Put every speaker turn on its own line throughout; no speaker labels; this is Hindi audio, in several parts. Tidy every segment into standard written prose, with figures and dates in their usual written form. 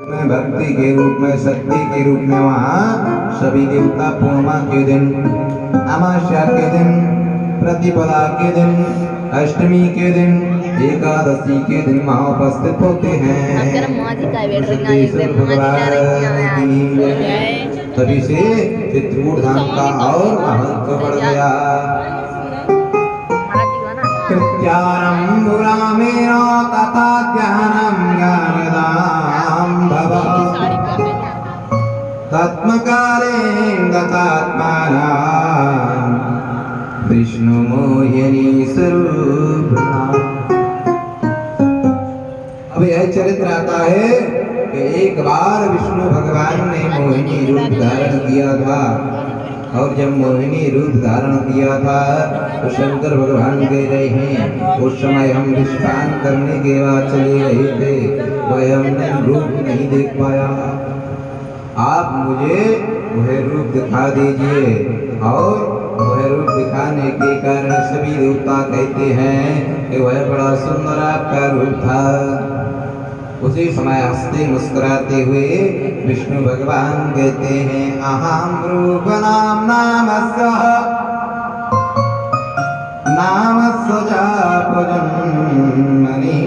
में भक्ति के रूप में, शक्ति के रूप में वहाँ सभी देवता पूर्णिमा के दिन, अमावस्या के दिन, प्रतिपदा के दिन, अष्टमी के दिन, एकादशी के दिन वहाँ उपस्थित होते हैं। तभी से चित्रकूट धाम का और महत्व बढ़ गया। कृत्यारंभुरामेण तथा ध्यानं ज्ञानदां भव तत्मकारेण गतात्मानां विष्णुमोहिनी स्वरूपिणाम्। अब यह चरित्र आता है कि एक बार विष्णु भगवान ने मोहिनी रूप धारण किया था, और जब मोहिनी रूप धारण किया था तो शंकर भगवान कह रहे हैं उस समय हम विश्राम करने के बाद चले रहे थे, वह हमने रूप नहीं देख पाया, आप मुझे वह रूप दिखा दीजिए। और वह रूप दिखाने के कारण सभी देवता कहते हैं कि वह बड़ा सुंदर आपका रूप था। उसी समय हंसते मुस्कुराते हुए विष्णु भगवान कहते हैं अहम रूप नामस्य जापजन्मनि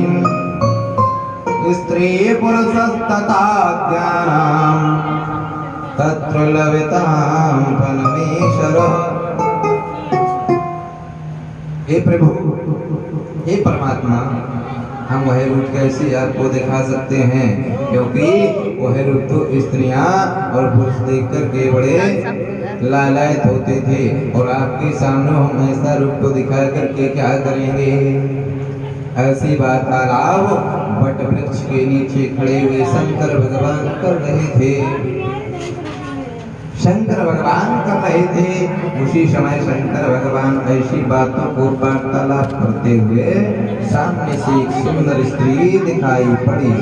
स्त्री पुरुषस्तथा ज्ञानं तत्र लवितां फलमेश्वरः। हे प्रभु, हे परमात्मा, हम वह रूप कैसे आपको दिखा सकते हैं, क्योंकि वह रूप तो स्त्रियां और पुरुष देख कर के बड़े लालायित होते थे, और आपके सामने हम ऐसा रूप को दिखा करके क्या करेंगे। ऐसी वार्तालाप वट वृक्ष के नीचे खड़े हुए शंकर भगवान कर रहे थे। शंकर भगवान कर रहे थे। उसी समय शंकर भगवान ऐसी बातों को वार्तालाप करते हुए सामने से एक सुंदर स्त्री दिखाई पड़ी।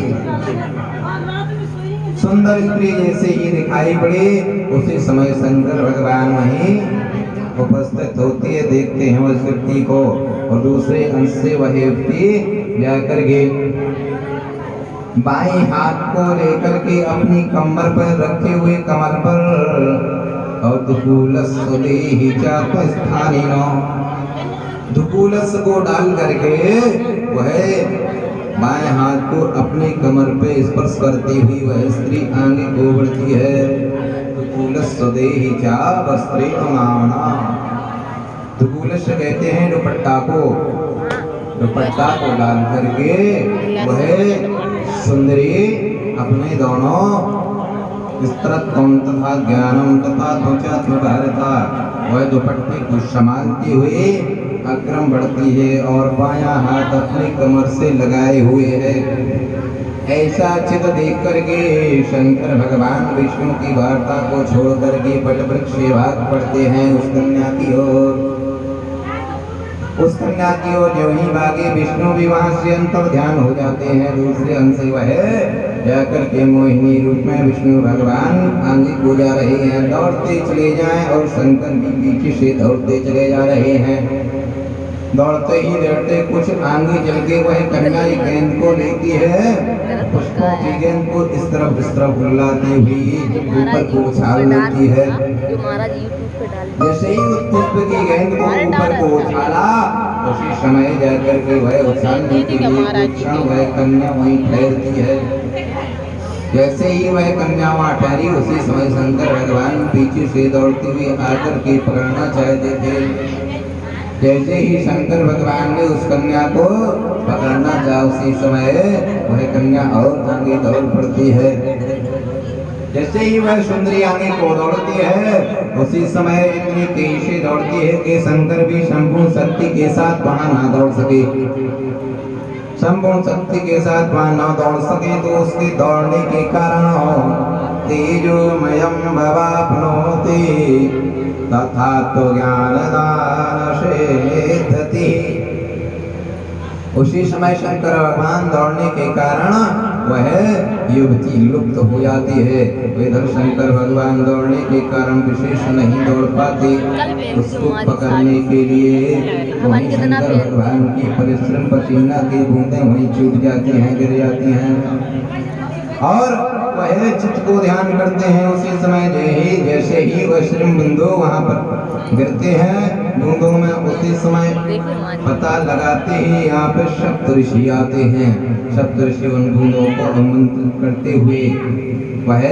सुंदर स्त्री जैसे ही दिखाई पड़ी, उसी समय शंकर भगवान वहीं उपस्थित होती है, देखते हैं उस व्यक्ति को, और दूसरे अंश से वह व्यक्ति जाकर के बाएं हाथ को लेकर के अपनी कमर पर रखे हुए कमर पर और दुकूलस को डाल करके वह बाएं हाथ को अपनी कमर पे स्पर्श करती हुई वह स्त्री आगे को बढ़ती है। दुकूलस स्वदेही चा वस्त्रे नामना। दुकूलस कहते हैं दुपट्टा को डाल करके वह सुंदरी अपने दोनों तथा ज्ञानम तथा त्वचा वह दुपट्टे को संभालती हुई अग्रम बढ़ती है और बायां हाथ अपनी कमर से लगाए हुए है। ऐसा चित्र देख करके शंकर भगवान विष्णु की वार्ता को छोड़ करके वट वृक्ष से भाग पड़ते हैं उस कन्या की ओर। उस कन्या की ओर जो ही भागे, विष्णु भी वहां से अंतर ध्यान हो जाते हैं। दूसरे अंश से वह जाकर के मोहिनी रूप में विष्णु भगवान आगे को जा रहे हैं। दौड़ते चले जाएं और शंकर भी पीछे से दौड़ते चले जा रहे हैं। दौड़ते ही दौड़ते कुछ आगे चल के वह कन्या एक गेंद को लेती है, पुष्पों की गेंद को इस तरफ बुलाती हुई ऊपर को उछाल लेती है। जैसे ही उस पुष्प की गेंद को ऊपर को उछाला, उसी समय जाकर के वह उछालने के लिए क्षण वह कन्या वहीं ठहरती है। जैसे ही वह कन्या वहाँ ठहरी, उसी समय शंकर भगवान पीछे से दौड़ते हुए आकर के पकड़ना चाहते थे। जैसे ही शंकर भगवान ने उस कन्या को पकड़ना चाहा, उसी समय वह कन्या और आगे दौड़ पड़ती है। जैसे ही वह सुंदरी आगे को दौड़ती है, उसी समय इतनी तेजी से दौड़ती है कि शंकर भी संपूर्ण शक्ति के साथ वहां ना दौड़ सके। संपूर्ण शक्ति के साथ वहां ना दौड़ सके तो उसके दौड़ने के कारण तेजोमयम भवाप्नोति तथा तो ज्ञानदान सिद्धति। उसी समय शंकर भगवान दौड़ने के कारण वह युवती लुप्त हो जाती है। इधर शंकर भगवान दौड़ने के कारण विशेष नहीं दौड़ पाते, उसको पकड़ने के लिए वहीं शंकर भगवान की परिश्रम पसीना की बूंदें वहीं छूट जाती हैं, गिर जाती हैं। और वह चित्त को ध्यान करते हैं। उसी समय जैसे ही वह श्रीम बिंदु वहाँ पर गिरते हैं बूंदों में, उसी समय पता लगाते ही यहाँ पर सप्त ऋषि आते हैं। सप्त ऋषि उन बूंदों को आमंत्रित करते हुए वह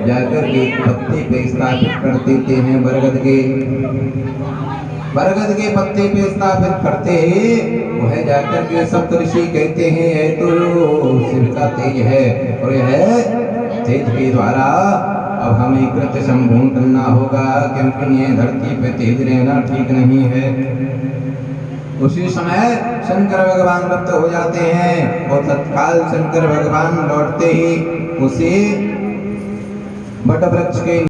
जाकर के पत्ते पे स्थापित कर देते हैं। बरगद के पत्ते पे स्थापित करते ही वह जाकर के सप्त ऋषि कहते हैं यह तो शिव का तेज है और यह तेज के द्वारा अब हमें कृत्य संपूर्ण करना होगा, क्योंकि ये धरती पे तेज रहना ठीक नहीं है। उसी समय शंकर भगवान तृप्त हो जाते हैं और तत्काल शंकर भगवान लौटते ही उसी बट वृक्ष के